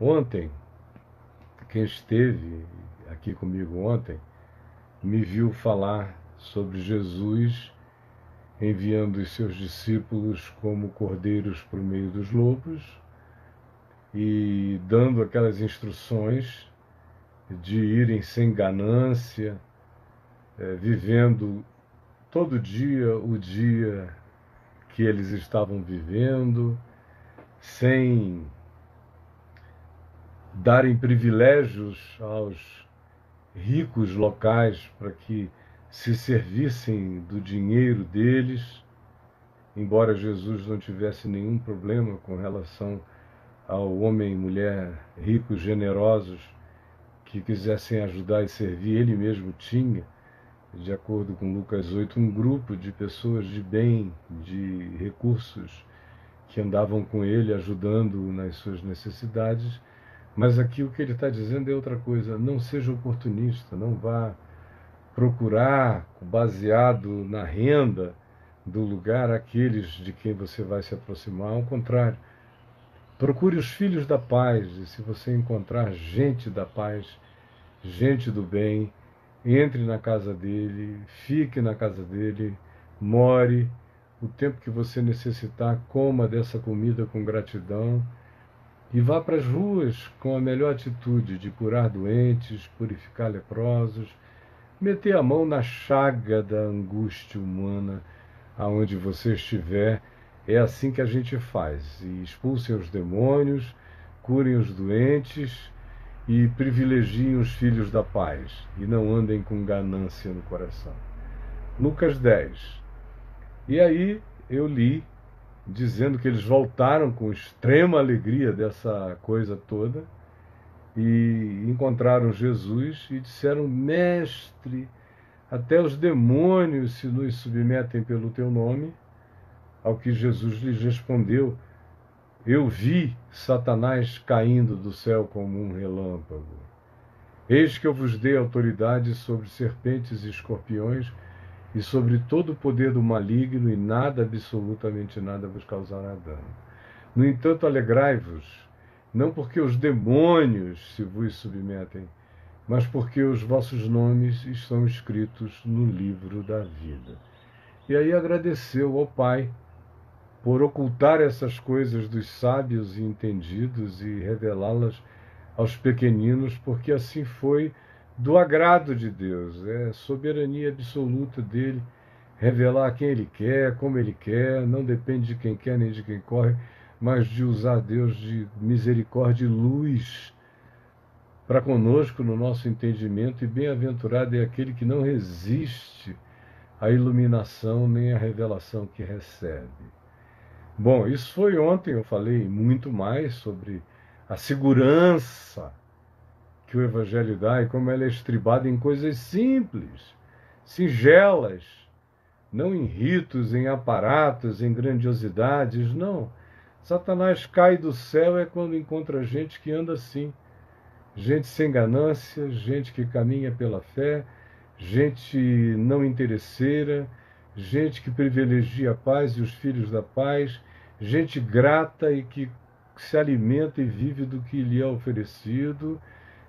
Ontem, quem esteve aqui comigo ontem, me viu falar sobre Jesus enviando os seus discípulos como cordeiros por meio dos lobos e dando aquelas instruções de irem sem ganância, vivendo todo dia o dia que eles estavam vivendo, sem darem privilégios aos ricos locais para que se servissem do dinheiro deles, embora Jesus não tivesse nenhum problema com relação ao homem e mulher ricos, generosos, que quisessem ajudar e servir, ele mesmo tinha, de acordo com Lucas 8, um grupo de pessoas de bem, de recursos, que andavam com ele, ajudando-o nas suas necessidades. Mas aqui o que ele está dizendo é outra coisa. Não seja oportunista, não vá procurar, baseado na renda do lugar, aqueles de quem você vai se aproximar. Ao contrário, procure os filhos da paz, e se você encontrar gente da paz, gente do bem, entre na casa dele, fique na casa dele, more, o tempo que você necessitar, coma dessa comida com gratidão e vá para as ruas com a melhor atitude de curar doentes, purificar leprosos, meter a mão na chaga da angústia humana aonde você estiver. É assim que a gente faz. E expulsem os demônios, curem os doentes e privilegiem os filhos da paz e não andem com ganância no coração. Lucas 10. E aí eu li dizendo que eles voltaram com extrema alegria dessa coisa toda e encontraram Jesus e disseram: Mestre, até os demônios se nos submetem pelo teu nome. Ao que Jesus lhes respondeu: Eu vi Satanás caindo do céu como um relâmpago. Eis que eu vos dei autoridade sobre serpentes e escorpiões e sobre todo o poder do maligno, e nada, absolutamente nada, vos causará dano. No entanto, alegrai-vos, não porque os demônios se vos submetem, mas porque os vossos nomes estão escritos no livro da vida. E aí agradeceu ao Pai por ocultar essas coisas dos sábios e entendidos e revelá-las aos pequeninos, porque assim foi do agrado de Deus. É soberania absoluta dele revelar quem ele quer, como ele quer, não depende de quem quer nem de quem corre, mas de usar Deus de misericórdia e luz para conosco no nosso entendimento, e bem-aventurado é aquele que não resiste à iluminação nem à revelação que recebe. Bom, isso foi ontem, eu falei muito mais sobre a segurança que o Evangelho dá e como ela é estribada em coisas simples, singelas, não em ritos, em aparatos, em grandiosidades, não. Satanás cai do céu é quando encontra gente que anda assim, gente sem ganância, gente que caminha pela fé, gente não interesseira, gente que privilegia a paz e os filhos da paz, gente grata e que se alimenta e vive do que lhe é oferecido,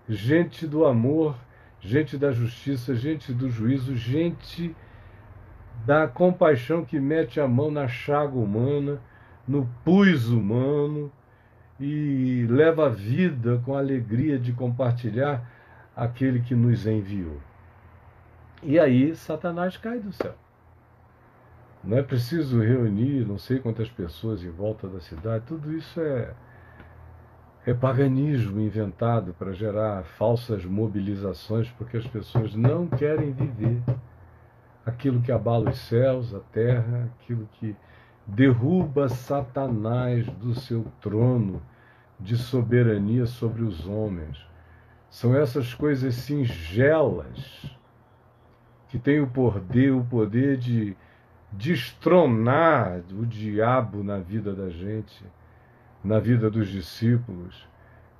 gente do amor, gente da justiça, gente do juízo, gente da compaixão que mete a mão na chaga humana, no pus humano, e leva a vida com a alegria de compartilhar aquele que nos enviou. E aí Satanás cai do céu. Não é preciso reunir não sei quantas pessoas em volta da cidade, tudo isso é paganismo inventado para gerar falsas mobilizações, porque as pessoas não querem viver aquilo que abala os céus, a terra, aquilo que derruba Satanás do seu trono de soberania sobre os homens. São essas coisas singelas que têm o poder de destronar o diabo na vida da gente, na vida dos discípulos,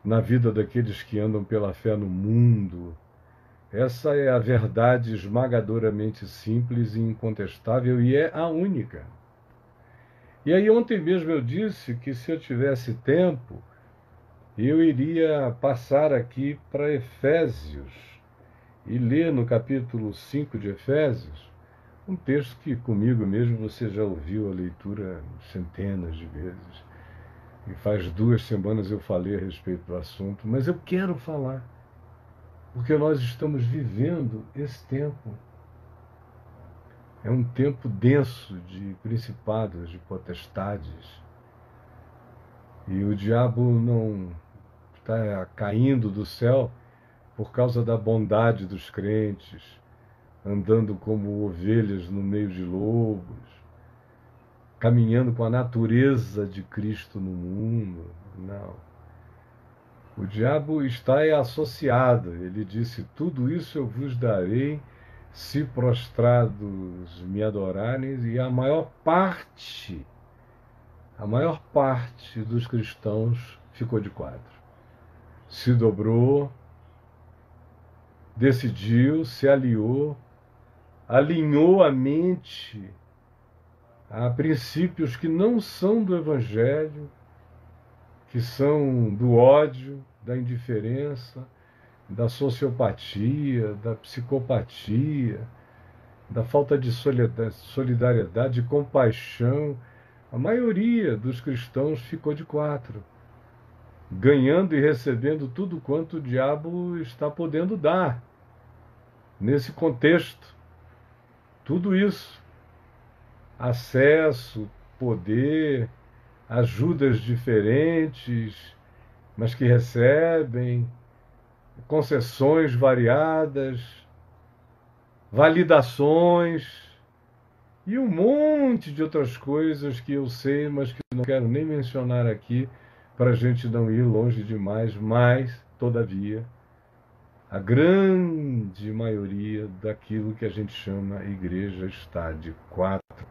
na vida daqueles que andam pela fé no mundo. Essa é a verdade esmagadoramente simples e incontestável, e é a única. E aí ontem mesmo eu disse que se eu tivesse tempo, Eu iria passar aqui para Efésios e ler no capítulo 5 de Efésios um texto que comigo mesmo você já ouviu a leitura centenas de vezes. E faz 2 semanas eu falei a respeito do assunto, mas eu quero falar, porque nós estamos vivendo esse tempo. É um tempo denso de principados, de potestades. E o diabo não está caindo do céu por causa da bondade dos crentes, andando como ovelhas no meio de lobos, caminhando com a natureza de Cristo no mundo. Não. O diabo está associado. Ele disse: tudo isso eu vos darei se prostrados me adorarem, e a maior parte dos cristãos ficou de quatro. Se dobrou, decidiu, se aliou, alinhou a mente a princípios que não são do Evangelho, que são do ódio, da indiferença, da sociopatia, da psicopatia, da falta de solidariedade, de compaixão. A maioria dos cristãos ficou de quatro, ganhando e recebendo tudo quanto o diabo está podendo dar. Nesse contexto, tudo isso, acesso, poder, ajudas diferentes, mas que recebem, concessões variadas, validações e um monte de outras coisas que eu sei, mas que não quero nem mencionar aqui para a gente não ir longe demais, mas, todavia, a grande maioria daquilo que a gente chama igreja está de quatro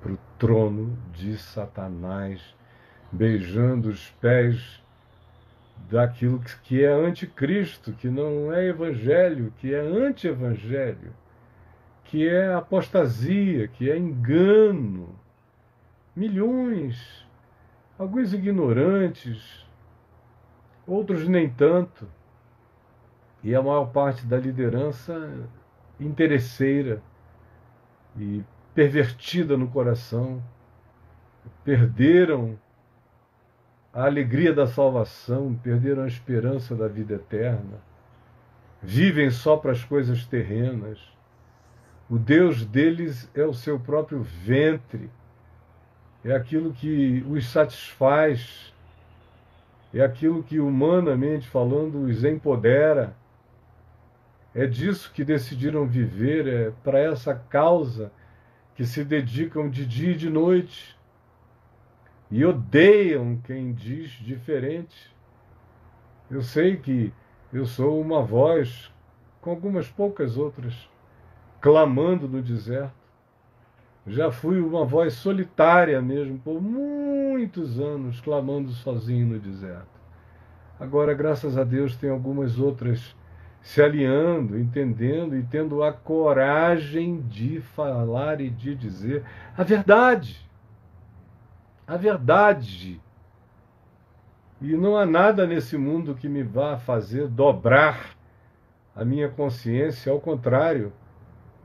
para o trono de Satanás, beijando os pés daquilo que é anticristo, que não é evangelho, que é anti-evangelho, que é apostasia, que é engano. Milhões, alguns ignorantes, outros nem tanto, e a maior parte da liderança interesseira e pervertida no coração, perderam a alegria da salvação, perderam a esperança da vida eterna, vivem só para as coisas terrenas. O Deus deles é o seu próprio ventre, é aquilo que os satisfaz, é aquilo que, humanamente falando, os empodera. É disso que decidiram viver, é para essa causa que se dedicam de dia e de noite e odeiam quem diz diferente. Eu sei que eu sou uma voz, com algumas poucas outras, clamando no deserto. Já fui uma voz solitária mesmo, por muitos anos, clamando sozinho no deserto. Agora, graças a Deus, tem algumas outras se alinhando, entendendo e tendo a coragem de falar e de dizer a verdade. A verdade. E não há nada nesse mundo que me vá fazer dobrar a minha consciência, ao contrário.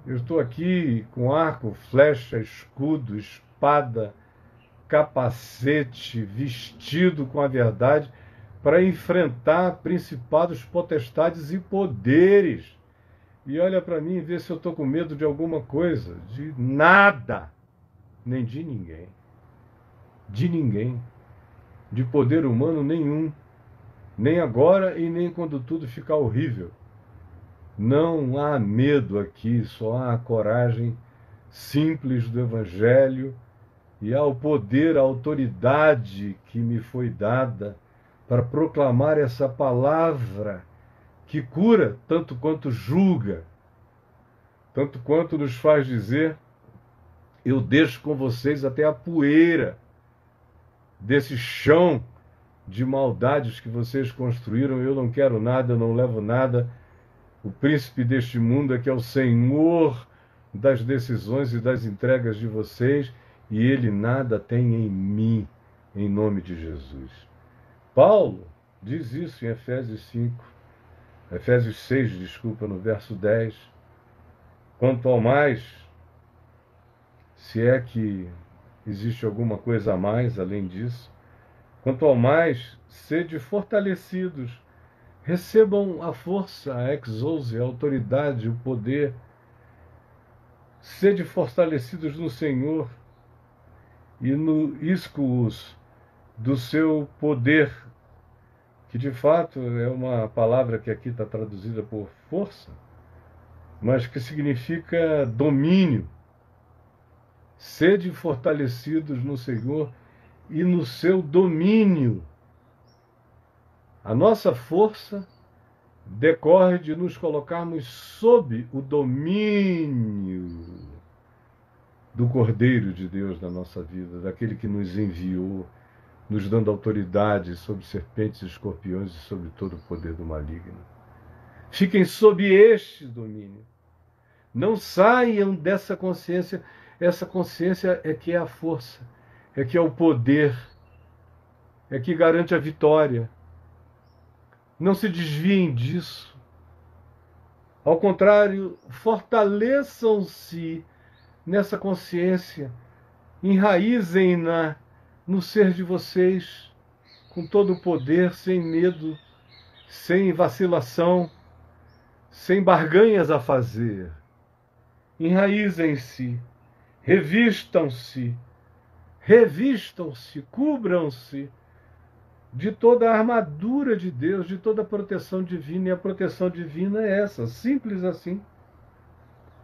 Eu estou aqui com arco, flecha, escudo, espada, capacete, vestido com a verdade, para enfrentar principados, potestades e poderes. E olha para mim e vê se eu estou com medo de alguma coisa. De nada, nem de ninguém. De ninguém. De poder humano nenhum. Nem agora e nem quando tudo ficar horrível. Não há medo aqui, só há a coragem simples do Evangelho e há o poder, a autoridade que me foi dada para proclamar essa palavra que cura tanto quanto julga, tanto quanto nos faz dizer: eu deixo com vocês até a poeira desse chão de maldades que vocês construíram, eu não quero nada, eu não levo nada. O príncipe deste mundo é que é o senhor das decisões e das entregas de vocês, e ele nada tem em mim, em nome de Jesus. Paulo diz isso em Efésios 6, desculpa, no verso 10. Quanto ao mais, se é que existe alguma coisa a mais além disso, quanto ao mais, sede fortalecidos, recebam a força, a exousia, a autoridade, o poder, sede fortalecidos no Senhor e no iscuos do seu poder, que de fato é uma palavra que aqui está traduzida por força, mas que significa domínio. Sede fortalecidos no Senhor e no seu domínio. A nossa força decorre de nos colocarmos sob o domínio do Cordeiro de Deus na nossa vida, daquele que nos enviou, nos dando autoridade sobre serpentes e escorpiões e sobre todo o poder do maligno. Fiquem sob este domínio. Não saiam dessa consciência. Essa consciência é que é a força, é que é o poder, é que garante a vitória. Não se desviem disso. Ao contrário, fortaleçam-se nessa consciência, enraizem-na no ser de vocês, com todo o poder, sem medo, sem vacilação, sem barganhas a fazer. Enraizem-se, revistam-se, cubram-se de toda a armadura de Deus, de toda a proteção divina, e a proteção divina é essa, simples assim,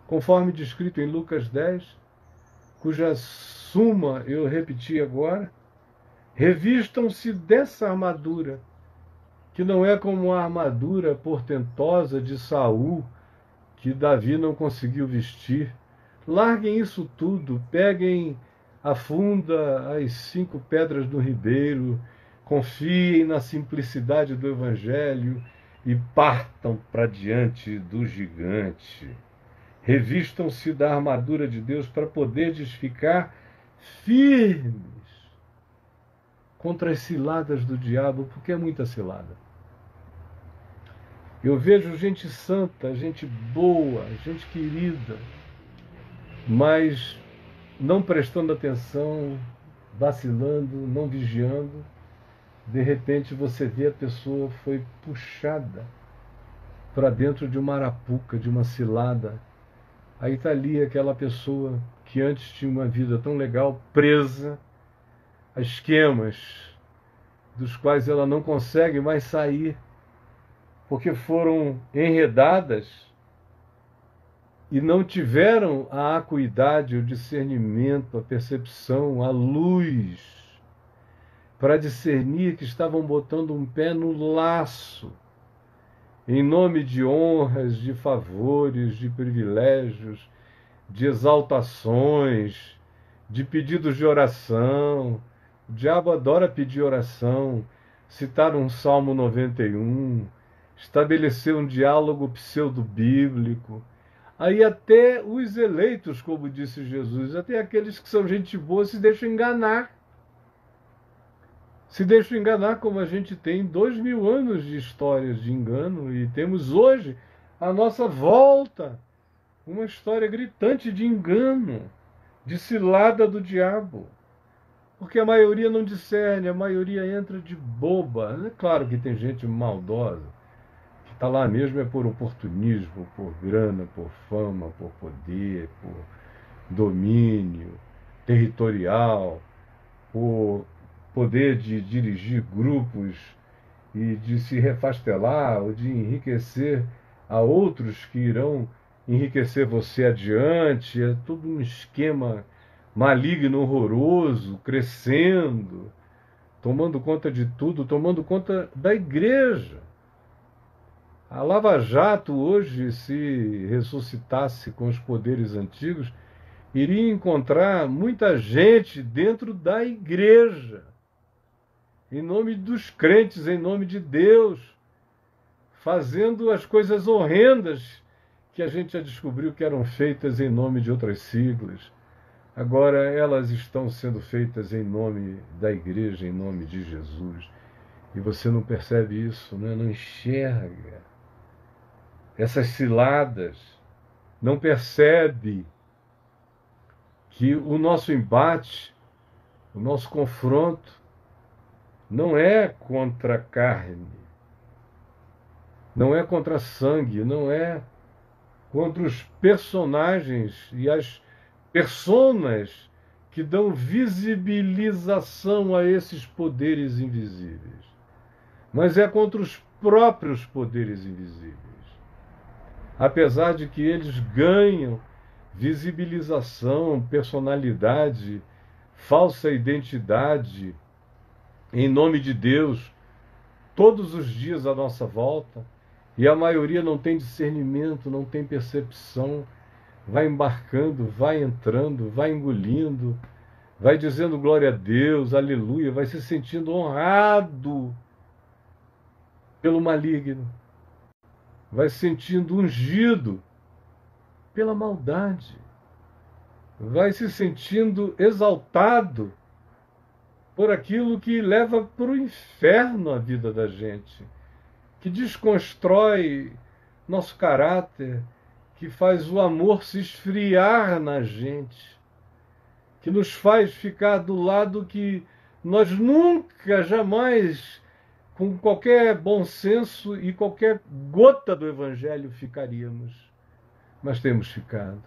conforme descrito em Lucas 10, cuja suma eu repeti agora. Revistam-se dessa armadura, que não é como a armadura portentosa de Saul, que Davi não conseguiu vestir. Larguem isso tudo, peguem a funda, as 5 pedras do ribeiro, confiem na simplicidade do Evangelho e partam para diante do gigante. Revistam-se da armadura de Deus para poderes ficar firmes contra as ciladas do diabo, porque é muita cilada. Eu vejo gente santa, gente boa, gente querida, mas não prestando atenção, vacilando, não vigiando. De repente você vê a pessoa foi puxada para dentro de uma arapuca, de uma cilada. Aí está ali aquela pessoa que antes tinha uma vida tão legal, presa a esquemas dos quais ela não consegue mais sair, porque foram enredadas e não tiveram a acuidade, o discernimento, a percepção, a luz, para discernir que estavam botando um pé no laço, em nome de honras, de favores, de privilégios, de exaltações, de pedidos de oração. O diabo adora pedir oração, citar um Salmo 91, estabelecer um diálogo pseudo-bíblico. Aí até os eleitos, como disse Jesus, até aqueles que são gente boa, se deixam enganar. Se deixam enganar, como a gente tem 2000 anos de histórias de engano, e temos hoje, à nossa volta, uma história gritante de engano, de cilada do diabo. Porque a maioria não discerne, a maioria entra de boba. É claro que tem gente maldosa, que está lá mesmo é por oportunismo, por grana, por fama, por poder, por domínio territorial, por poder de dirigir grupos e de se refastelar ou de enriquecer a outros que irão enriquecer você adiante. É tudo um esquema maligno, horroroso, crescendo, tomando conta de tudo, tomando conta da igreja. A Lava Jato hoje, se ressuscitasse com os poderes antigos, iria encontrar muita gente dentro da igreja, em nome dos crentes, em nome de Deus, fazendo as coisas horrendas que a gente já descobriu que eram feitas em nome de outras siglas. Agora elas estão sendo feitas em nome da igreja, em nome de Jesus. E você não percebe isso, né? Não enxerga essas ciladas, não percebe que o nosso embate, o nosso confronto, não é contra a carne, não é contra sangue, não é contra os personagens e as personas que dão visibilização a esses poderes invisíveis, mas é contra os próprios poderes invisíveis. Apesar de que eles ganham visibilização, personalidade, falsa identidade, em nome de Deus, todos os dias à nossa volta, e a maioria não tem discernimento, não tem percepção, vai embarcando, vai entrando, vai engolindo, vai dizendo glória a Deus, aleluia, vai se sentindo honrado pelo maligno, vai se sentindo ungido pela maldade, vai se sentindo exaltado por aquilo que leva para o inferno a vida da gente, que desconstrói nosso caráter, que faz o amor se esfriar na gente, que nos faz ficar do lado que nós nunca, jamais, com qualquer bom senso e qualquer gota do Evangelho, ficaríamos. Mas temos ficado.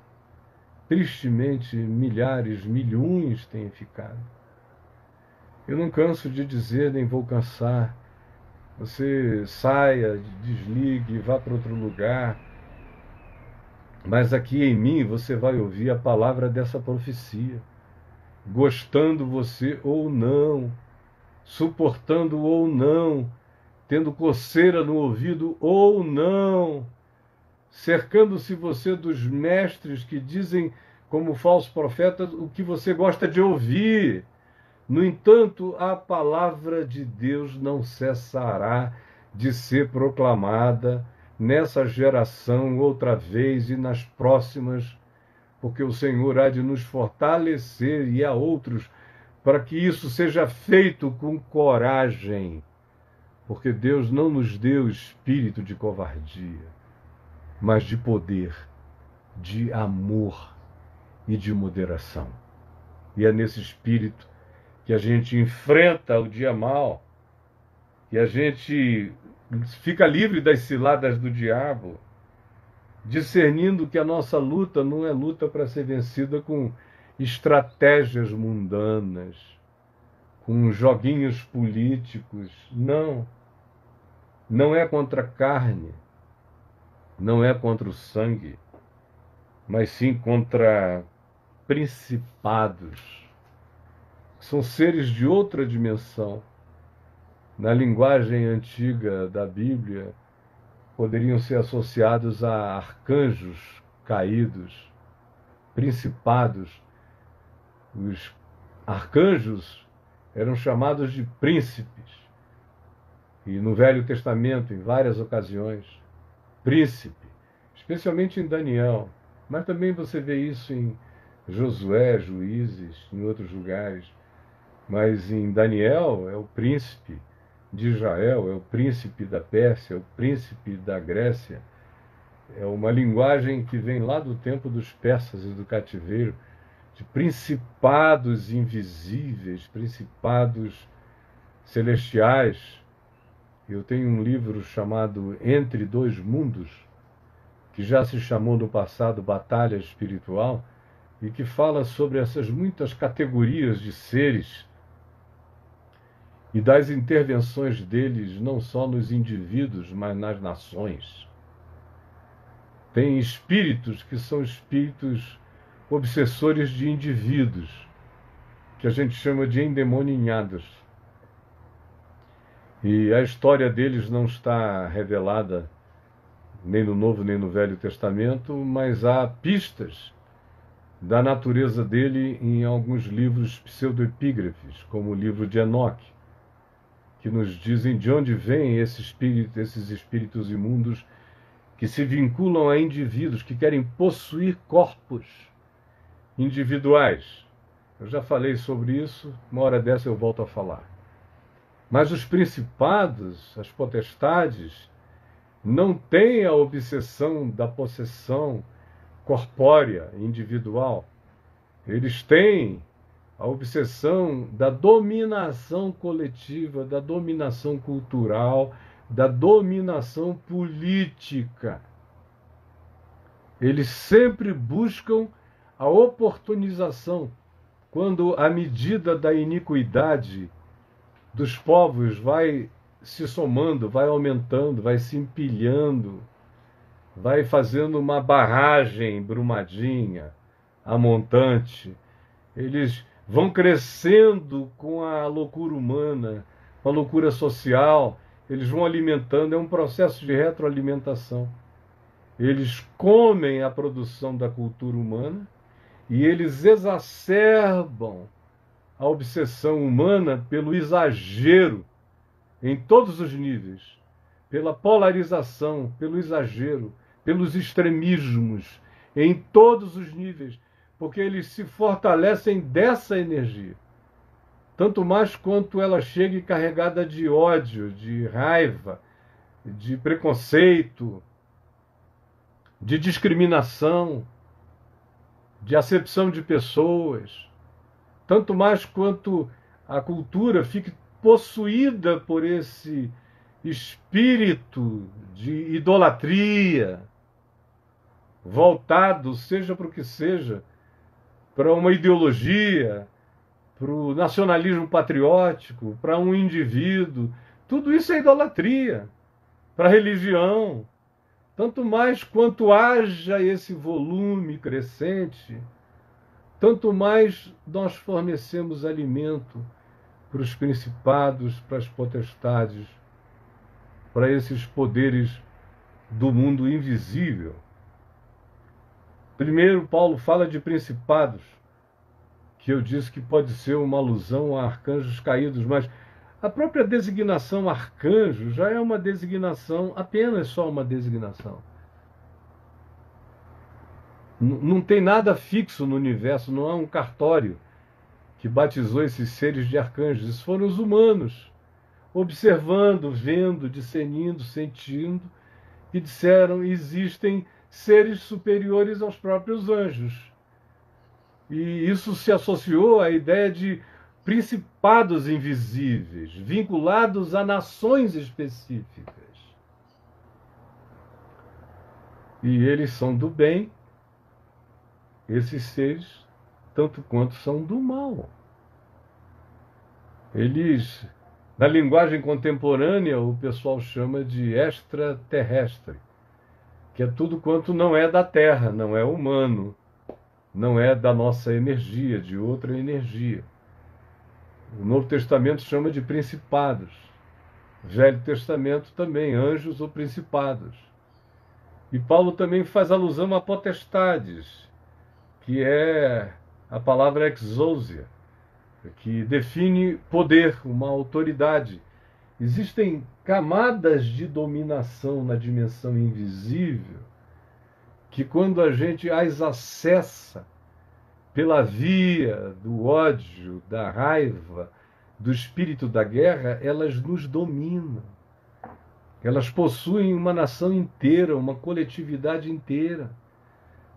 Tristemente, milhares, milhões têm ficado. Eu não canso de dizer, nem vou cansar. Você saia, desligue, vá para outro lugar. Mas aqui em mim você vai ouvir a palavra dessa profecia. Gostando você ou não, suportando ou não, tendo coceira no ouvido ou não, cercando-se você dos mestres que dizem, como falsos profetas, o que você gosta de ouvir. No entanto, a palavra de Deus não cessará de ser proclamada nessa geração outra vez e nas próximas, porque o Senhor há de nos fortalecer e a outros para que isso seja feito com coragem, porque Deus não nos deu espírito de covardia, mas de poder, de amor e de moderação. E é nesse espírito que a gente enfrenta o dia mau, que a gente fica livre das ciladas do diabo, discernindo que a nossa luta não é luta para ser vencida com estratégias mundanas, com joguinhos políticos. Não. Não é contra a carne, não é contra o sangue, mas sim contra principados. São seres de outra dimensão. Na linguagem antiga da Bíblia, poderiam ser associados a arcanjos caídos, principados. Os arcanjos eram chamados de príncipes. E no Velho Testamento, em várias ocasiões, príncipe, especialmente em Daniel, mas também você vê isso em Josué, Juízes, em outros lugares. Mas em Daniel é o príncipe de Israel, é o príncipe da Pérsia, é o príncipe da Grécia. É uma linguagem que vem lá do tempo dos persas e do cativeiro, de principados invisíveis, principados celestiais. Eu tenho um livro chamado Entre Dois Mundos, que já se chamou no passado Batalha Espiritual, e que fala sobre essas muitas categorias de seres e das intervenções deles, não só nos indivíduos, mas nas nações. Tem espíritos que são espíritos obsessores de indivíduos, que a gente chama de endemoninhados. E a história deles não está revelada nem no Novo nem no Velho Testamento, mas há pistas da natureza dele em alguns livros pseudoepígrafes, como o livro de Enoque, que nos dizem de onde vêm esses espíritos imundos que se vinculam a indivíduos que querem possuir corpos individuais. Eu já falei sobre isso, uma hora dessa eu volto a falar. Mas os principados, as potestades, não têm a obsessão da possessão corpórea, individual. Eles têm a obsessão da dominação coletiva, da dominação cultural, da dominação política. Eles sempre buscam a oportunização. Quando a medida da iniquidade dos povos vai se somando, vai aumentando, vai se empilhando, vai fazendo uma barragem Brumadinha, a montante, eles vão crescendo com a loucura humana, com a loucura social, eles vão alimentando, é um processo de retroalimentação. Eles comem a produção da cultura humana e eles exacerbam a obsessão humana pelo exagero em todos os níveis, pela polarização, pelo exagero, pelos extremismos, em todos os níveis, porque eles se fortalecem dessa energia. Tanto mais quanto ela chegue carregada de ódio, de raiva, de preconceito, de discriminação, de acepção de pessoas. Tanto mais quanto a cultura fique possuída por esse espírito de idolatria, voltado, seja para o que seja, para uma ideologia, para o nacionalismo patriótico, para um indivíduo. Tudo isso é idolatria, para a religião. Tanto mais quanto haja esse volume crescente, tanto mais nós fornecemos alimento para os principados, para as potestades, para esses poderes do mundo invisível. Primeiro, Paulo fala de principados, que eu disse que pode ser uma alusão a arcanjos caídos, mas a própria designação arcanjo já é uma designação, apenas só uma designação. Não tem nada fixo no universo, não há um cartório que batizou esses seres de arcanjos. Esses foram os humanos, observando, vendo, discernindo, sentindo, e disseram: existem seres superiores aos próprios anjos. E isso se associou à ideia de principados invisíveis, vinculados a nações específicas. E eles são do bem, esses seres, tanto quanto são do mal. Eles, na linguagem contemporânea, o pessoal chama de extraterrestre, que é tudo quanto não é da Terra, não é humano, não é da nossa energia, de outra energia. O Novo Testamento chama de principados. O Velho Testamento também, anjos ou principados. E Paulo também faz alusão a potestades, que é a palavra exousia, que define poder, uma autoridade. Existem camadas de dominação na dimensão invisível que, quando a gente as acessa pela via do ódio, da raiva, do espírito da guerra, elas nos dominam. Elas possuem uma nação inteira, uma coletividade inteira.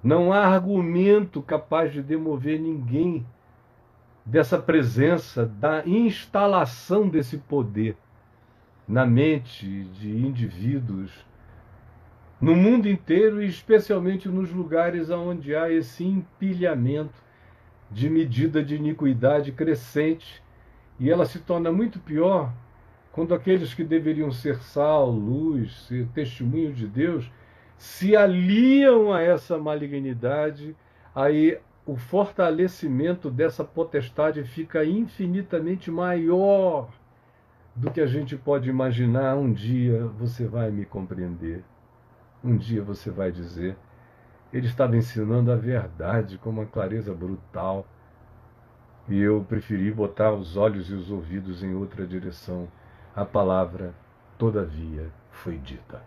Não há argumento capaz de demover ninguém dessa presença, da instalação desse poder na mente de indivíduos, no mundo inteiro e especialmente nos lugares onde há esse empilhamento de medida de iniquidade crescente. E ela se torna muito pior quando aqueles que deveriam ser sal, luz, ser testemunho de Deus, se aliam a essa malignidade. Aí o fortalecimento dessa potestade fica infinitamente maior do que a gente pode imaginar. Um dia você vai me compreender. Um dia você vai dizer: ele estava ensinando a verdade com uma clareza brutal, e eu preferi botar os olhos e os ouvidos em outra direção. A palavra, todavia, foi dita.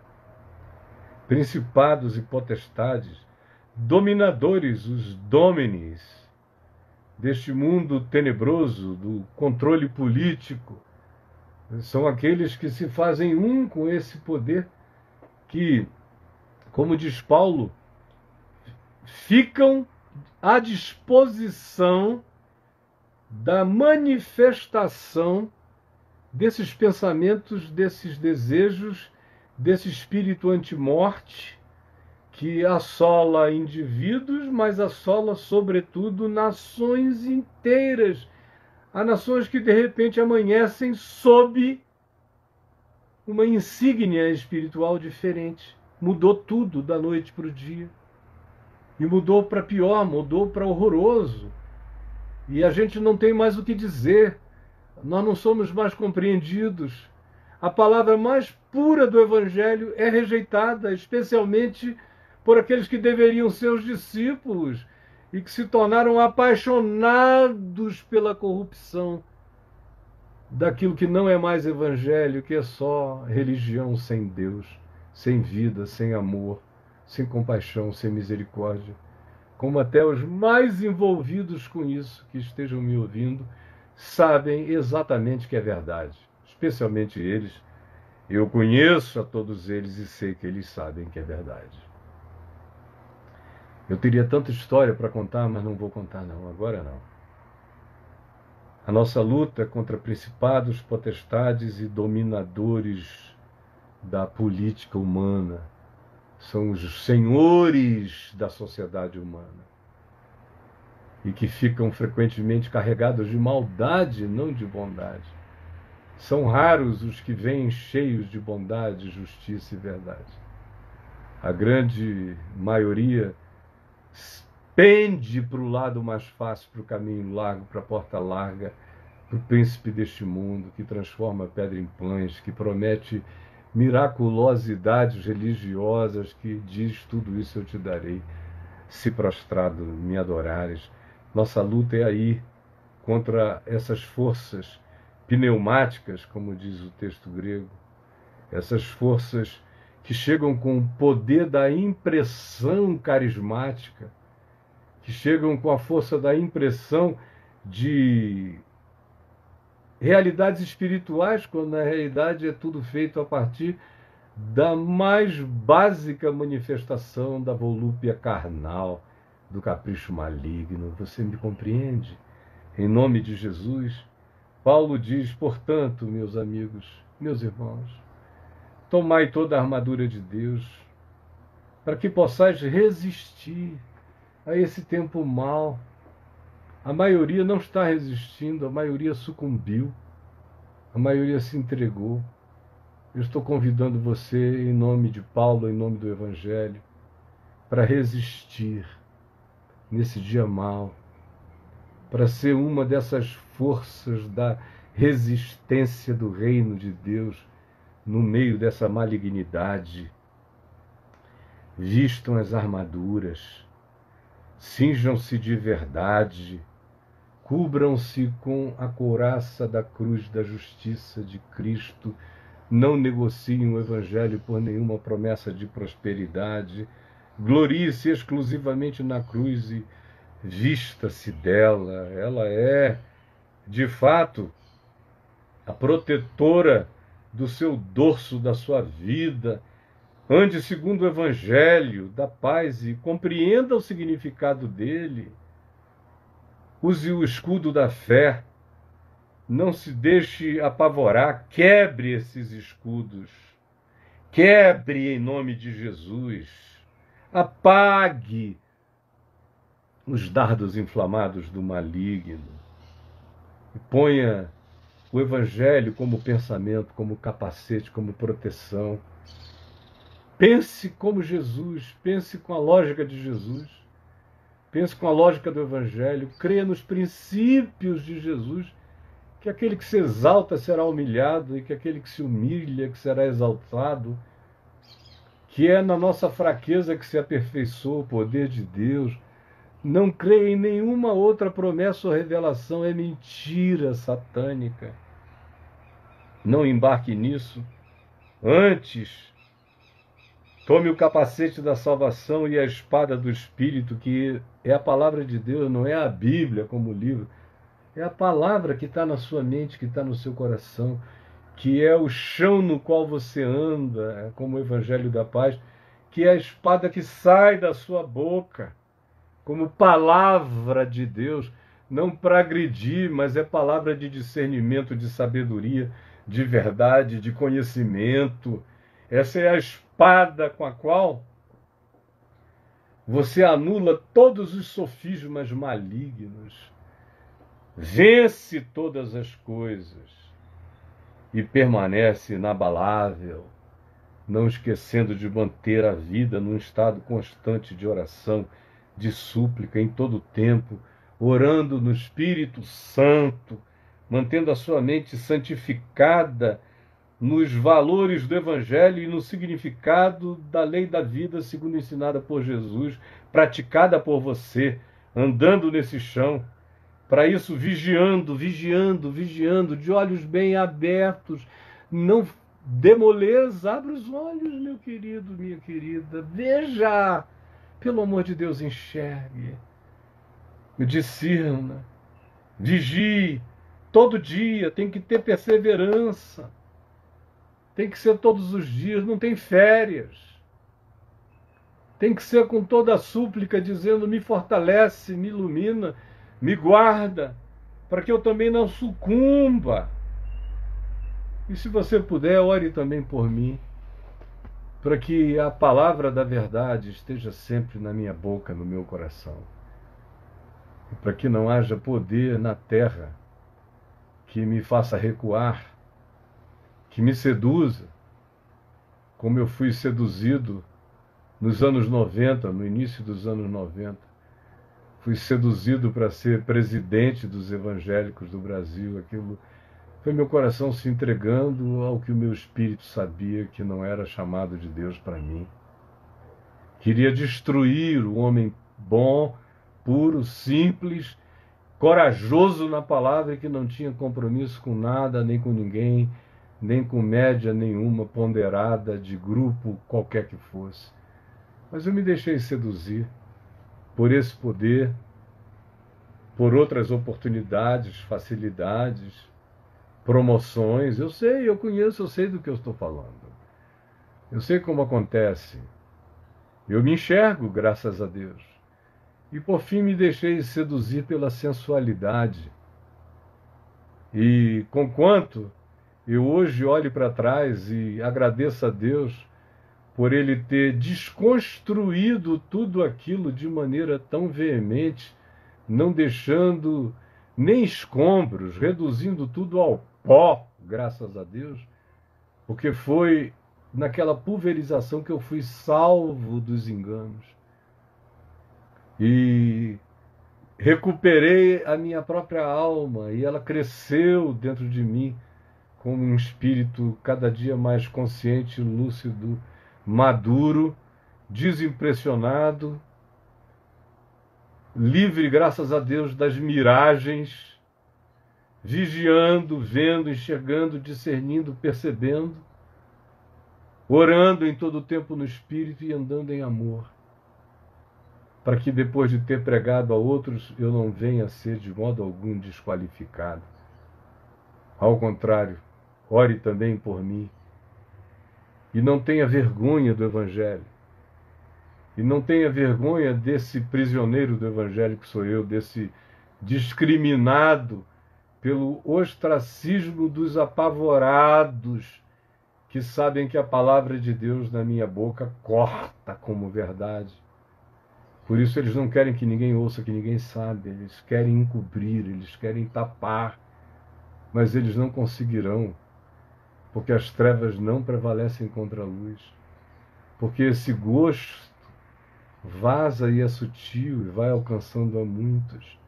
Principados e potestades, dominadores, os dómenes deste mundo tenebroso, do controle político, São aqueles que se fazem um com esse poder, que, como diz Paulo, ficam à disposição da manifestação desses pensamentos, desses desejos, desse espírito antimorte que assola indivíduos, mas assola, sobretudo, nações inteiras. Há nações que, de repente, amanhecem sob uma insígnia espiritual diferente. Mudou tudo da noite para o dia. E mudou para pior, mudou para horroroso. E a gente não tem mais o que dizer. Nós não somos mais compreendidos. A palavra mais pura do Evangelho é rejeitada, especialmente por aqueles que deveriam ser os discípulos e que se tornaram apaixonados pela corrupção daquilo que não é mais Evangelho, que é só religião sem Deus, sem vida, sem amor, sem compaixão, sem misericórdia. Como até os mais envolvidos com isso, que estejam me ouvindo, sabem exatamente que é verdade, especialmente eles. Eu conheço a todos eles e sei que eles sabem que é verdade. Eu teria tanta história para contar, mas não vou contar não, agora não. A nossa luta é contra principados, potestades e dominadores da política humana. São os senhores da sociedade humana. E que ficam frequentemente carregados de maldade, não de bondade. São raros os que vêm cheios de bondade, justiça e verdade. A grande maioria pende para o lado mais fácil, para o caminho largo, para a porta larga, para o príncipe deste mundo, que transforma a pedra em pães, que promete miraculosidades religiosas, que diz: tudo isso eu te darei, se prostrado me adorares. Nossa luta é aí, contra essas forças pneumáticas, como diz o texto grego, essas forças que chegam com o poder da impressão carismática, que chegam com a força da impressão de realidades espirituais, quando na realidade é tudo feito a partir da mais básica manifestação da volúpia carnal, do capricho maligno. Você me compreende? Em nome de Jesus, Paulo diz: portanto, meus amigos, meus irmãos, tomai toda a armadura de Deus, para que possais resistir a esse tempo mau. A maioria não está resistindo, a maioria sucumbiu, a maioria se entregou. Eu estou convidando você, em nome de Paulo, em nome do Evangelho, para resistir nesse dia mau, para ser uma dessas forças da resistência do reino de Deus no meio dessa malignidade. Vistam as armaduras, cinjam-se de verdade, cubram-se com a couraça da cruz da justiça de Cristo, não negociem o Evangelho por nenhuma promessa de prosperidade, glorie-se exclusivamente na cruz e vista-se dela. Ela é, de fato, a protetora do seu dorso, da sua vida. Ande segundo o Evangelho da paz e compreenda o significado dele. Use o escudo da fé. Não se deixe apavorar. Quebre esses escudos. Quebre em nome de Jesus. Apague os dardos inflamados do maligno. E ponha o Evangelho como pensamento, como capacete, como proteção. Pense como Jesus, pense com a lógica de Jesus, pense com a lógica do Evangelho, creia nos princípios de Jesus, que aquele que se exalta será humilhado e que aquele que se humilha que será exaltado, que é na nossa fraqueza que se aperfeiçoa o poder de Deus. Não creia em nenhuma outra promessa ou revelação, é mentira satânica. Não embarque nisso. Antes, tome o capacete da salvação e a espada do Espírito, que é a palavra de Deus, não é a Bíblia como livro. É a palavra que está na sua mente, que está no seu coração, que é o chão no qual você anda, como o Evangelho da Paz, que é a espada que sai da sua boca, como palavra de Deus, não para agredir, mas é palavra de discernimento, de sabedoria, de verdade, de conhecimento. Essa é a espada com a qual você anula todos os sofismas malignos, vence todas as coisas e permanece inabalável, não esquecendo de manter a vida num estado constante de oração, de súplica em todo o tempo, orando no Espírito Santo, mantendo a sua mente santificada nos valores do Evangelho e no significado da lei da vida, segundo ensinada por Jesus, praticada por você, andando nesse chão. Para isso, vigiando, vigiando, vigiando, de olhos bem abertos, não dê moleza, abre os olhos, meu querido, minha querida, veja, pelo amor de Deus, enxergue, discirna, vigie, todo dia, tem que ter perseverança, tem que ser todos os dias, não tem férias, tem que ser com toda a súplica, dizendo, me fortalece, me ilumina, me guarda, para que eu também não sucumba. E se você puder, ore também por mim, para que a palavra da verdade esteja sempre na minha boca, no meu coração. E para que não haja poder na terra que me faça recuar, que me seduza, como eu fui seduzido nos anos 90, no início dos anos 90. Fui seduzido para ser presidente dos evangélicos do Brasil. Aquilo foi meu coração se entregando ao que o meu espírito sabia que não era chamado de Deus para mim. Queria destruir o homem bom, puro, simples, corajoso na palavra e que não tinha compromisso com nada, nem com ninguém, nem com média nenhuma ponderada de grupo qualquer que fosse. Mas eu me deixei seduzir por esse poder, por outras oportunidades, facilidades, promoções. Eu sei, eu conheço, eu sei do que eu estou falando. Eu sei como acontece. Eu me enxergo, graças a Deus. E por fim me deixei seduzir pela sensualidade. E conquanto eu hoje olho para trás e agradeço a Deus por Ele ter desconstruído tudo aquilo de maneira tão veemente, não deixando nem escombros, reduzindo tudo ao pó, graças a Deus, porque foi naquela pulverização que eu fui salvo dos enganos. E recuperei a minha própria alma e ela cresceu dentro de mim como um espírito cada dia mais consciente, lúcido, maduro, desimpressionado, livre, graças a Deus, das miragens, vigiando, vendo, enxergando, discernindo, percebendo, orando em todo o tempo no Espírito e andando em amor, para que depois de ter pregado a outros, eu não venha a ser de modo algum desqualificado. Ao contrário, ore também por mim. E não tenha vergonha do Evangelho. E não tenha vergonha desse prisioneiro do Evangelho que sou eu, desse discriminado pelo ostracismo dos apavorados que sabem que a palavra de Deus na minha boca corta como verdade. Por isso eles não querem que ninguém ouça, que ninguém saiba. Eles querem encobrir, eles querem tapar, mas eles não conseguirão, porque as trevas não prevalecem contra a luz. Porque esse gosto vaza e é sutil e vai alcançando a muitos.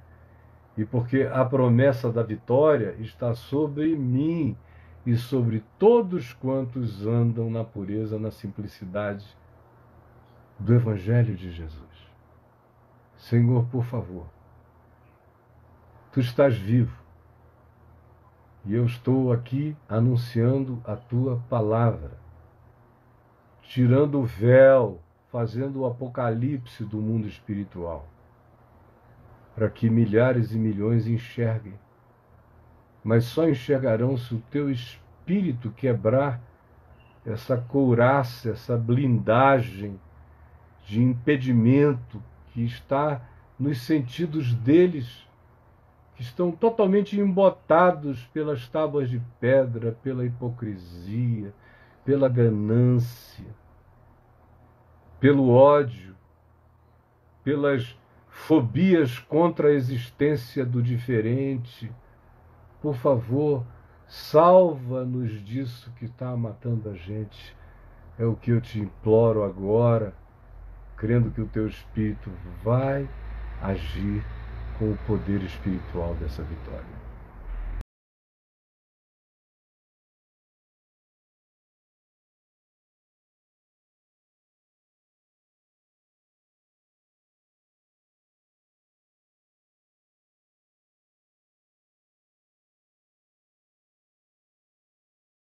E porque a promessa da vitória está sobre mim e sobre todos quantos andam na pureza, na simplicidade do Evangelho de Jesus. Senhor, por favor, Tu estás vivo e eu estou aqui anunciando a Tua palavra, tirando o véu, fazendo o apocalipse do mundo espiritual, para que milhares e milhões enxerguem, mas só enxergarão se o Teu Espírito Espírito quebrar essa couraça, essa blindagem de impedimento que está nos sentidos deles, que estão totalmente embotados pelas tábuas de pedra, pela hipocrisia, pela ganância, pelo ódio, pelas fobias contra a existência do diferente. Por favor, salva-nos disso que está matando a gente. É o que eu te imploro agora, crendo que o teu Espírito vai agir com o poder espiritual dessa vitória.